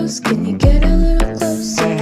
close, can you get a little closer?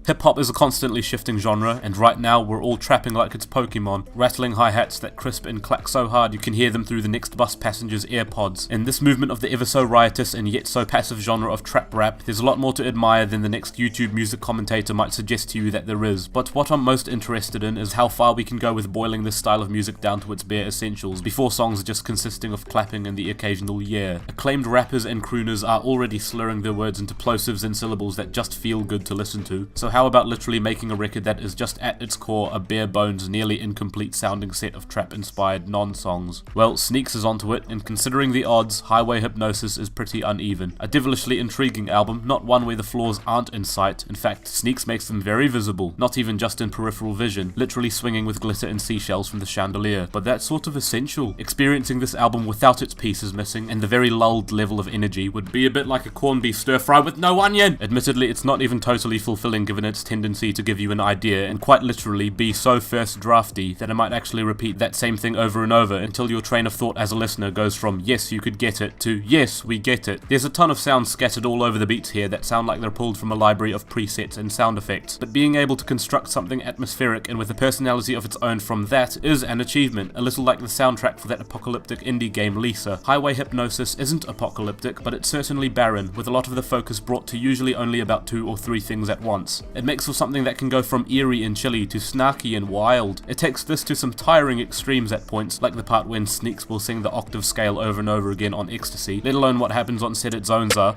Hip-hop is a constantly shifting genre, and right now we're all trapping like it's Pokemon, rattling hi-hats that crisp and clack so hard you can hear them through the next bus passenger's AirPods. In this movement of the ever so riotous and yet so passive genre of trap rap, there's a lot more to admire than the next YouTube music commentator might suggest to you that there is. But what I'm most interested in is how far we can go with boiling this style of music down to its bare essentials, before songs just consisting of clapping and the occasional yeah. Acclaimed rappers and crooners are already slurring their words into plosives and syllables that just feel good to listen to, so how about literally making a record that is just at its core a bare bones, nearly incomplete sounding set of trap inspired non-songs? Well, Sneaks is onto it, and considering the odds, Highway Hypnosis is pretty uneven. A devilishly intriguing album, not one where the flaws aren't in sight. In fact, Sneaks makes them very visible, not even just in peripheral vision, literally swinging with glitter and seashells from the chandelier. But that's sort of essential. Experiencing this album without its pieces missing and the very lulled level of energy would be a bit like a corned beef stir fry with no onion! Admittedly, it's not even totally fulfilling given its tendency to give you an idea and quite literally be so first drafty that I might actually repeat that same thing over and over until your train of thought as a listener goes from yes you could get it to yes we get it. There's a ton of sounds scattered all over the beats here that sound like they're pulled from a library of presets and sound effects, but being able to construct something atmospheric and with a personality of its own from that is an achievement, a little like the soundtrack for that apocalyptic indie game Lisa. Highway Hypnosis isn't apocalyptic, but it's certainly barren, with a lot of the focus brought to usually only about 2 or 3 things at once. It makes for something that can go from eerie and chilly to snarky and wild. It takes this to some tiring extremes at points, like the part when Sneaks will sing the octave scale over and over again on Ecstasy, let alone what happens on Saiditzoneza.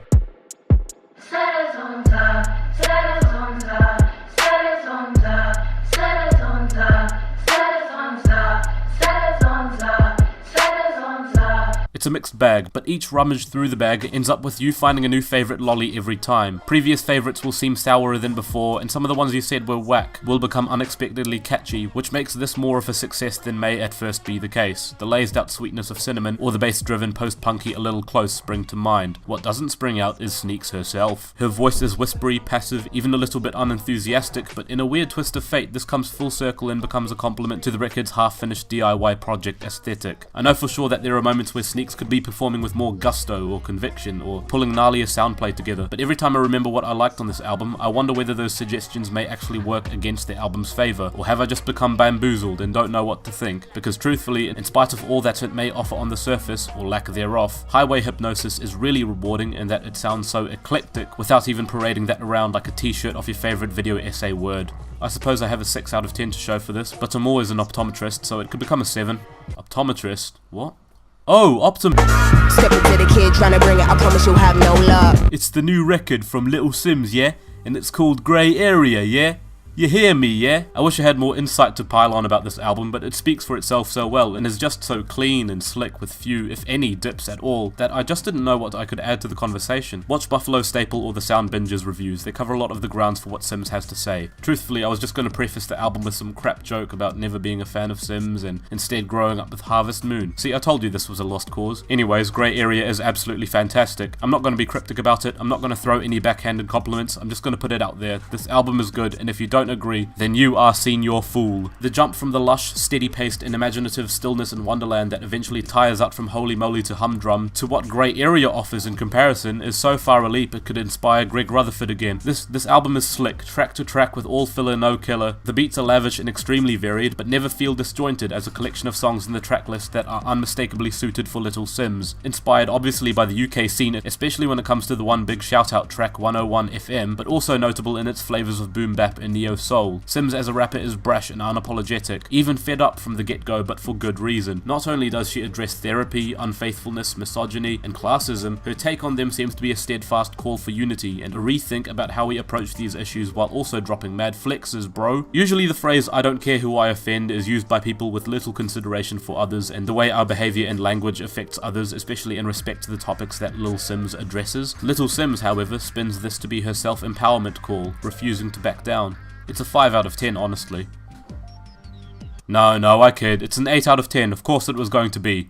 It's a mixed bag, but each rummage through the bag ends up with you finding a new favourite lolly every time. Previous favourites will seem sourer than before, and some of the ones you said were whack will become unexpectedly catchy, which makes this more of a success than may at first be the case. The lazed out sweetness of Cinnamon or the bass-driven post-punky A Little Close spring to mind. What doesn't spring out is Sneaks herself. Her voice is whispery, passive, even a little bit unenthusiastic, but in a weird twist of fate this comes full circle and becomes a compliment to the record's half-finished DIY project aesthetic. I know for sure that there are moments where Sneaks could be performing with more gusto or conviction or pulling gnarlier soundplay together, but every time I remember what I liked on this album, I wonder whether those suggestions may actually work against the album's favour, or have I just become bamboozled and don't know what to think? Because truthfully, in spite of all that it may offer on the surface, or lack thereof, Highway Hypnosis is really rewarding in that it sounds so eclectic without even parading that around like a t-shirt off your favourite video essay word. I suppose I have a 6 out of 10 to show for this, but I'm always an optometrist, so it could become a 7. Optometrist? What? Oh, Step into the kid trying to bring it, I promise you'll have no love. It's the new record from Little Simz, yeah? And it's called Grey Area, yeah? You hear me, yeah? I wish I had more insight to pile on about this album, but it speaks for itself so well and is just so clean and slick with few, if any, dips at all, that I just didn't know what I could add to the conversation. Watch Buffalo Staple or the Sound Binges reviews, they cover a lot of the grounds for what Simz has to say. Truthfully, I was just going to preface the album with some crap joke about never being a fan of Simz and instead growing up with Harvest Moon. See, I told you this was a lost cause. Anyways, Grey Area is absolutely fantastic. I'm not going to be cryptic about it, I'm not going to throw any backhanded compliments, I'm just going to put it out there. This album is good, and if you don't agree, then you are senior fool. The jump from the lush, steady-paced and imaginative stillness and wonderland that eventually tires out from holy moly to humdrum to what Grey Area offers in comparison is so far a leap it could inspire Greg Rutherford again. This album is slick, track to track with all filler, no killer. The beats are lavish and extremely varied, but never feel disjointed as a collection of songs in the tracklist that are unmistakably suited for Little Simz. Inspired obviously by the UK scene, especially when it comes to the one big shout-out track 101 FM, but also notable in its flavours of boom bap and neo soul. Simz as a rapper is brash and unapologetic, even fed up from the get-go but for good reason. Not only does she address therapy, unfaithfulness, misogyny and classism, her take on them seems to be a steadfast call for unity and a rethink about how we approach these issues while also dropping mad flexes, bro. Usually the phrase "I don't care who I offend" is used by people with little consideration for others and the way our behaviour and language affects others, especially in respect to the topics that Lil Simz addresses. Little Simz, however, spins this to be her self-empowerment call, refusing to back down. It's a 5 out of 10, honestly. No, I kid. It's an 8 out of 10. Of course it was going to be.